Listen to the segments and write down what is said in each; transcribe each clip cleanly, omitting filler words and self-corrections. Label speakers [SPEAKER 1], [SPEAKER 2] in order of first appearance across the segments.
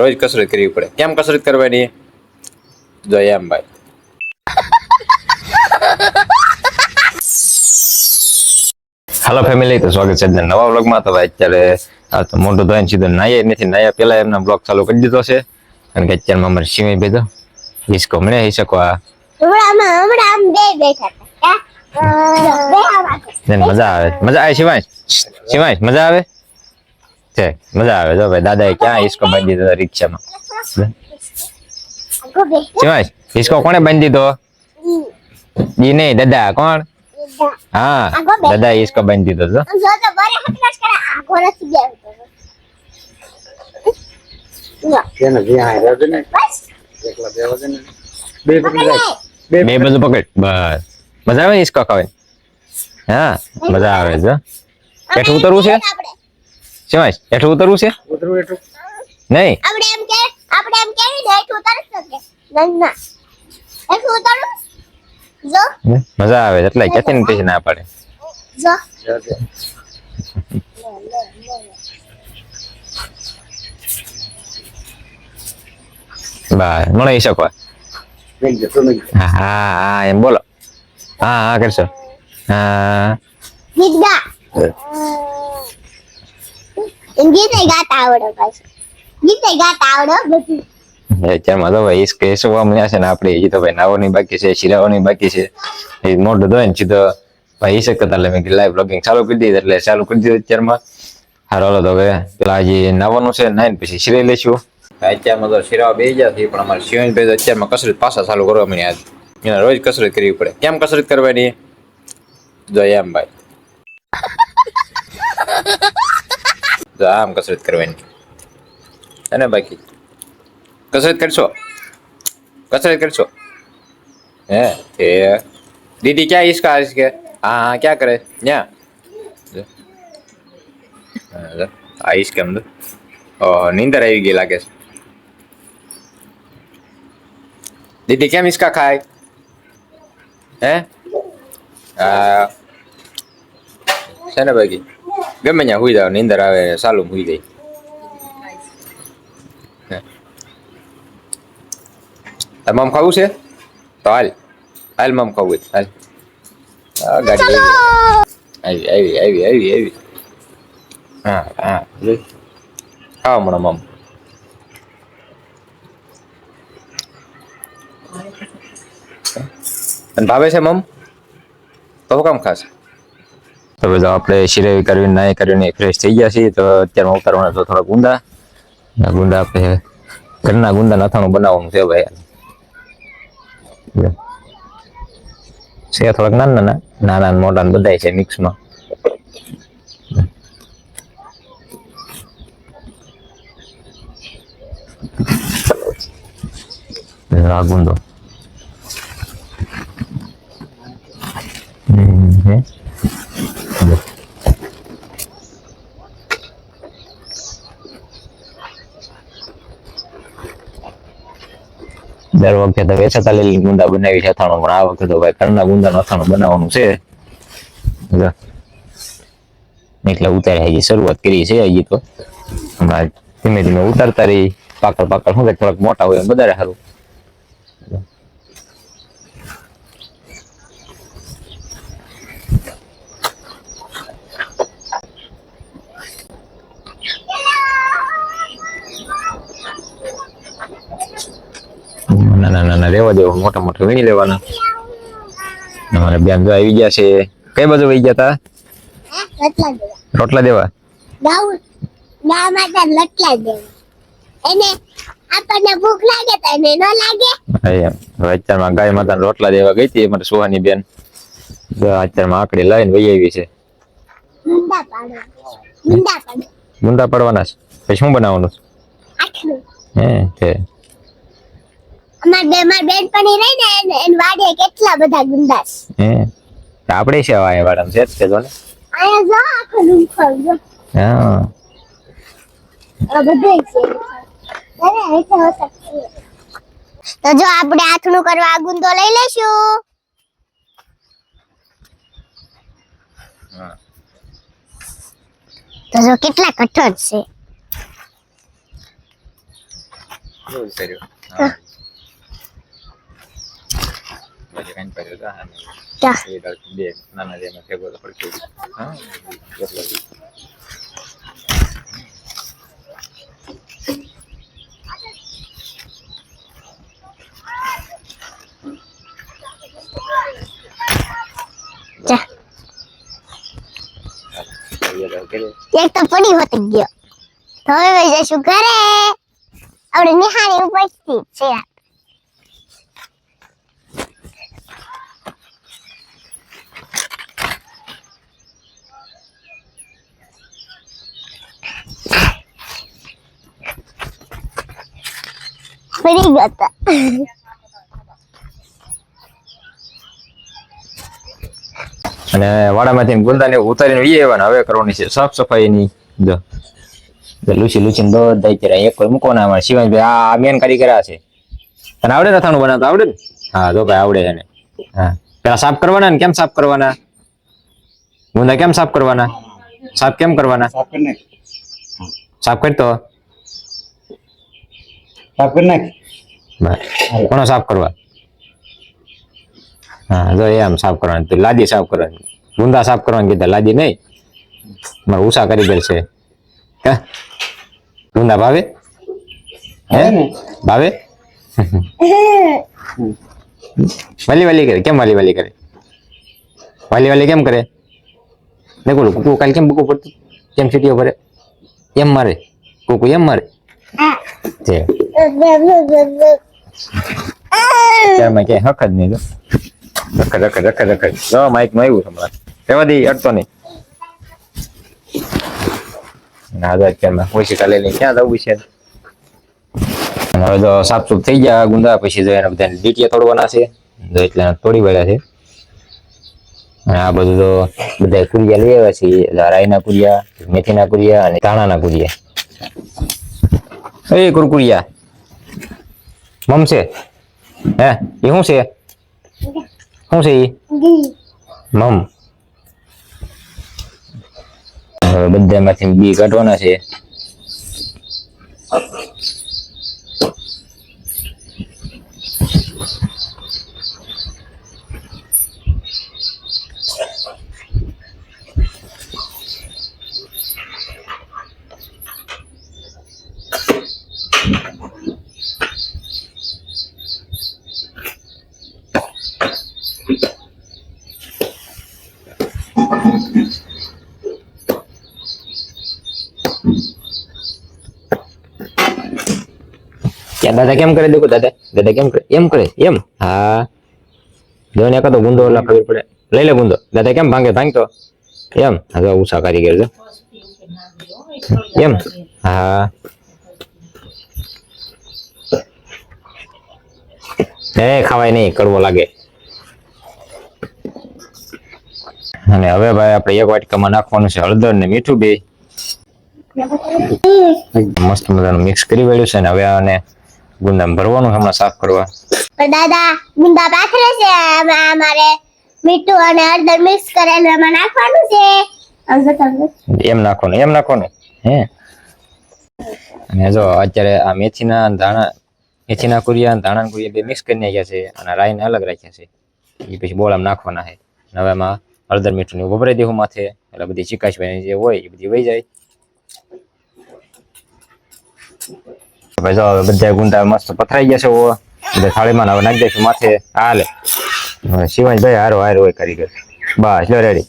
[SPEAKER 1] રોજ કસરત કરવી પડે. કેમ કસરત કરવાની? જો એમ ભાઈ. હાલો ફેમિલી, તો સ્વાગત છે નવા વ્લોગમાં. તો ભાઈ અત્યારે તો મોટું ધોઈને સીધો નાયા નથી. નાયા પેલા એમના બ્લોગ ચાલુ કરી દીધો છે, કારણ કે અત્યારમાં અમારે સિવાય ભેદો હિસકો મળે હઈ શકો. મજા આવે શિવાંશ, મજા આવે છે, મજા આવે. જો ભાઈ દાદા ક્યાં હિસકો બાંધી દીધો રિક્ષામાં. શિવાંશ, હિસકો કોણે બાંધી દીધો? ઈ નહીં, દાદા. કોણ? હા, દાદા હિસકો બાંધી દીધો. બે બધું પકડ. બસ, મજા આવે હિસકો ખાવાની. હા, મજા આવે છે. એઠું ઉતરવું છે શિવાંશ? એઠું ઉતરવું છે? નહીં, મજા આવે એટલે ક્યાંથી ને પછી ના પડે. બસ, મળે શકો. હા હા, એમ બોલો. હા હા કરશો. હા, અત્યારમાં તો ભાઈ કેસવા મળ્યા છે ને આપણે. હજી તો ભાઈ નાવાની બાકી છે, શિરાવાની બાકી છે. એ મોઢું ધોય ને સીધો ભાઈ શકતા એટલે મેં લાઈવ બ્લોગિંગ ચાલુ કરી દીધું. એટલે ચાલુ કરી દીધું અત્યારમાં. હારો હાલો, તો હવે પેલા હજી નાવાનું છે, નાઈને પછી શિરાઈ લઈશું. અત્યારમાં તો શિરાવા બે ગયા છે, પણ અમારે શિવાંશ ભાઈ અત્યારમાં કસરત પાછા ચાલુ કરવા મળ્યા. એને રોજ કસરત કરવી પડે. કેમ કસરત કરવાની? જો એમ ભાઈ. જો આમ કસરત કરવાની. અને બાકી કસરત કરશો? કસરત કરશો? હે दीदी क्या इसका इसके? हाँ हाँ क्या करे यहाँ आइस के अंदर नींदर आई गई लागे. दीदी क्या इसका खाए हैं? છે ને બાકી ગમે ત્યાં હુઈ જાવ, નીંદર આવે સાલું હુઈ ગઈ. મમ ખાવું છે તો હાલ હાલ, મમ ખાવું હાલ. ગાડી આવી આવી આવી આવી આવી. હા હા, ખાવા મળો મમ. અને ભાવે છે મમ તો કામ ખાશે. તો બધા આપણે શિરાવી કરીને નાય કરીને ફ્રેશ થઈ ગયા છીએ. તો અત્યારમાં ઉતારવાના તો થોડા ગુંદા. ગુંદા આપણે ઘરના ગુંદા નાથાણું બનાવવાનું છે ભાઈ. છે થોડાક નાના નાના મોટા બધા છે મિક્સમાં. આ ગુંદો દર વખતે તો વેચાતા લીલી ગુંદા બનાવી છે અથાણું, પણ આ વખતે તો ભાઈ ઘરના ગુંદાનું અથાણું બનાવવાનું છે. એટલે ઉતારી હજી શરૂઆત કરી છે. હજી તો હમણાં ધીમે ધીમે ઉતારતા રહી. પાકળ પાકળ શું થોડાક મોટા હોય વધારે સારું. નાના નાના લેવા દેવા, મોટા મોટા વીણી લેવાના. અમારે બેન જો આવી ગયા છે. કઈ બાજુ વહી ગયા તા? રોટલા દેવા. અત્યારમાં ગાય માતા રોટલા દેવા ગઈ હતી અમારે સુહાની બેન. અત્યારમાં આકડી લઈને વહી આવી છે. ગુંદા પડવાના છે. પછી શું બનાવવાનું છે? આપડે છે વાડા છે જ જો ને.
[SPEAKER 2] તો જો આપણે આથણું કરવા ગુંદો લઈ લેશું. તો જો કેટલા કઠોળ છે.
[SPEAKER 1] કેવું કર્યું હા પછી કાંઈ કર્યું તો હા
[SPEAKER 2] ચા
[SPEAKER 1] એ ડાળ બે નાના જેમાં ભેગો તો પડશે હા એટલો જ.
[SPEAKER 2] ચા
[SPEAKER 1] એ ડાળ કર્યું
[SPEAKER 2] એક તો પડી હોત ગયો તો હવે વઈ જશું ઘરે આપણે નિહાળી ઉપસ્થિત છે પડી ગયો તો
[SPEAKER 1] અને વાડામાંથી ગુંદાને ઉતારીને લઈ આવવાના હવે કરવાની છે સાફ સફાઈની જો લૂસી લૂસીને બધા અત્યારે એક કોઈ મૂકવાના અમારે શિવાંશભાઈ આ મેન કારીગર આ છે તને આવડે ને અથાણું બનાવતા આવડે ને હા જો ભાઈ આવડે છે ને હા પેલા સાફ કરવાના ને કેમ સાફ કરવાના ગુંદા કેમ સાફ કરવાના સાફ કેમ કરવાના સાફ કરતો કોનો સાફ કરવા હા જો એમ સાફ કરવાની તો લાદી સાફ કરવાની ગુંદા સાફ કરવાની કીધા લાદી નહીં મારે ઉષા કરી દે છે હે ગુંદા ભાવે હે ભાવે વાલી વાલી કરે કેમ વાલી વાલી કરે વાલી વાલી કેમ કરે દેખો કુકુ કાલ કેમ બુકુ પડતું કેમ સીટીઓ ભરે એમ મારે કુકુ એમ મારે છે ત્યારમાં ક્યાંય હક જ નહીં જો રખડ જો માઇક માં આવ્યું હમણાં રેવા દે અડતો નહીં ના તો અત્યારમાં ઓછી લઈને ક્યાં જવું છે અને હવે તો સાફ સુફ થઈ ગયા ગુંદા પછી જો એને બધા ડીટીએ તોડવાના છે જો એટલે તોડી વળ્યા છે અને આ બધું તો બધા કુરિયા લઈ આવ્યા છે રાઈના કુરિયા મેથીના કુરિયા અને ધાણાના કુરિયા એ કુરકુરિયા મમ છે હે એ શું છે શું છે એ મમ હવે બધામાંથી બી કાઢવાના છે क्या दादा केम करे देखो दादा केम करे एम हाँ जो ने तो गुंदो ला खबर पड़े लई ले गुंदो दादा केम भांगे भांग तो एम हा उषा कारीगर जो एम हाँ ए खावाय नहीं कड़वो लागे અને હવે ભાઈ આપણે એક વાટકામાં નાખવાનું છે હળદર ને મીઠું બે મસ્ત મજાનું મિક્સ કરી વેળ્યું છે ને હવે આને ગુંદા ભરવાનું હમણાં સાફ કરવા
[SPEAKER 2] પણ દાદા ગુંદા પાથરે છે અમારે મીઠું અને હળદર મિક્સ કરેલું એમાં નાખવાનું છે
[SPEAKER 1] એમ નાખવાનું હે અને જો અત્યારે આ મેથીના કુરિયા ધાણા કુરિયા બે મિક્સ કરીને ગયા છે અને રાઈને અલગ રાખ્યા છે એ પછી બોળામાં નાખવાના છે હવે એમાં હળદર મીઠું ને ભભરાઈ દેવું માથે એટલે બધી ચીકાશ જે હોય એ બધી વહી જાય ભાઈ જો બધા ગુંદા મસ્ત પથરાઈ ગયા છે બધા થાળીમાં હવે નાખી દઈશું માથે હાલે શિવાંશભાઈ હારો હોય કારીગર બસ લો રેડી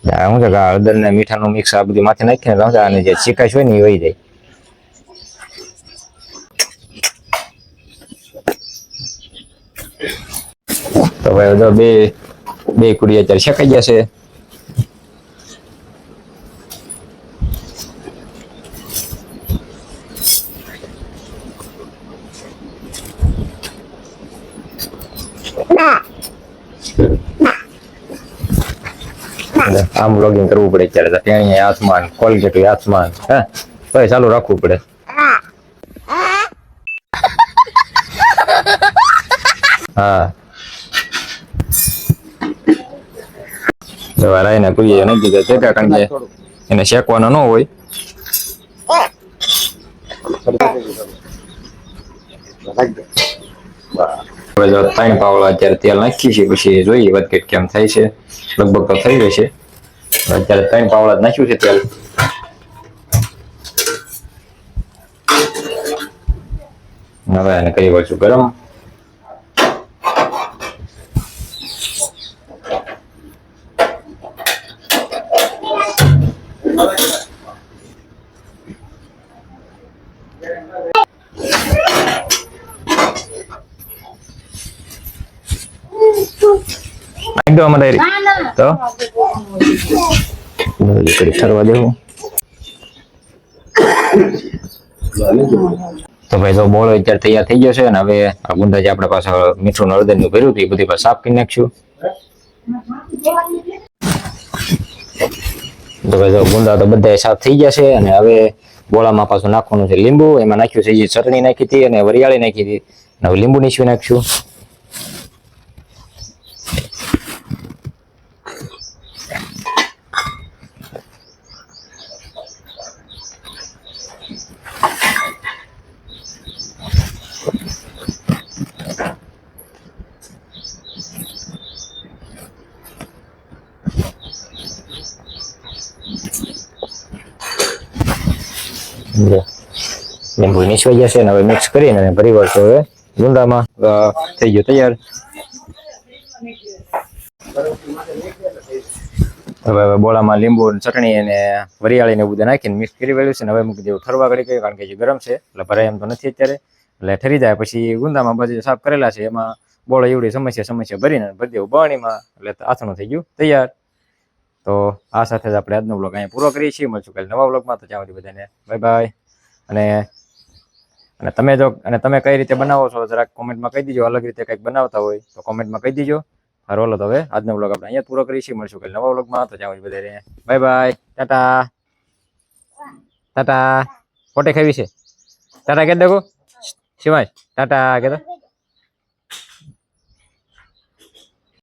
[SPEAKER 1] શું છે હળદર ને મીઠાનું મિક્સ આ બધી માથે નાખીને અને જે ચીકાશ હોય ને એ વહી જાય તો ભાઈ જો બે કુડી અત્યારે શેકાઈ ગયા છે આમ બ્લોગિંગ કરવું પડે અત્યારે ત્યાં આસમાન કોલગેટ આસમાન હે તો ચાલુ રાખવું પડે હા રાઈને કુરીએ નથી દીધા કારણ કે એને શેકવાનો ન હોય હવે જો 3 પાવડા અત્યારે તેલ નાખી છે, પછી જોઈએ વધઘટ કેમ થાય છે. લગભગ તો થઈ જશે. અત્યારે 3 પાવડા નાખ્યું છે તેલ. હવે આને કરી વળશું ગરમ. એકદમ અમારે તો ઠરવા દેવું. તો ભાઈ તો બોલો અત્યારે તૈયાર થઈ ગયો છે અને હવે આ ગુંદા જે આપણે પાસે મીઠું હળદર નું ભર્યું હતું એ બધી પાછું સાફ કરી નાખશું. તો ભાઈ તો ગુંદા તો બધા સાફ થઈ ગયા છે અને હવે બોળામાં પાછું નાખવાનું છે લીંબુ. એમાં નાખ્યું છે જે ચટણી નાખી હતી અને વરિયાળી નાખી હતી. હવે લીંબુ નીચવી નાખશું. લીંબુ નીચવાઈ જશે અને હવે મિક્સ કરીને ભરી વળશું. હવે ગુંદામાં થઈ ગયું તૈયાર. હવે બોળામાં લીંબુ ચટણી અને વરિયાળી ને બધું નાખીને મિક્સ કરી વેળ્યું છે. હવે મૂકી દેવું ઠરવા ઘડી ગયું, કારણ કે જે ગરમ છે એટલે ભરાય એમ તો નથી અત્યારે. એટલે ઠરી જાય પછી ગુંદામાં બધું સાફ કરેલા છે એમાં બોળો એવડી સમસ્યા ભરીને ભરી દેવું બરણીમાં. એટલે આથણું થઈ ગયું તૈયાર. તો આ સાથે જ આપણે આજનો બ્લોગ અહીંયા પૂરો કરીએ છીએ. મળશું કાલે નવા બ્લોગમાં. તો ત્યાં સુધી બધાને બાય બાય. અને તમે કઈ રીતે બનાવો છો જરાક કોમેન્ટમાં કહી દીજો. અલગ રીતે કંઈક બનાવતા હોય તો કોમેન્ટમાં કહી દીજો. હારો હાલો તો હવે આજનો બ્લોગ આપણે અહીંયા પૂરો કરીએ છીએ. મળશું કાલે નવા બ્લોગમાં. તો ત્યાં સુધી બધાને બાય બાય. ટાટા ટાટા. પોટે ખાવી છે ટાટા કે દેખો શિવાય ટાટા કે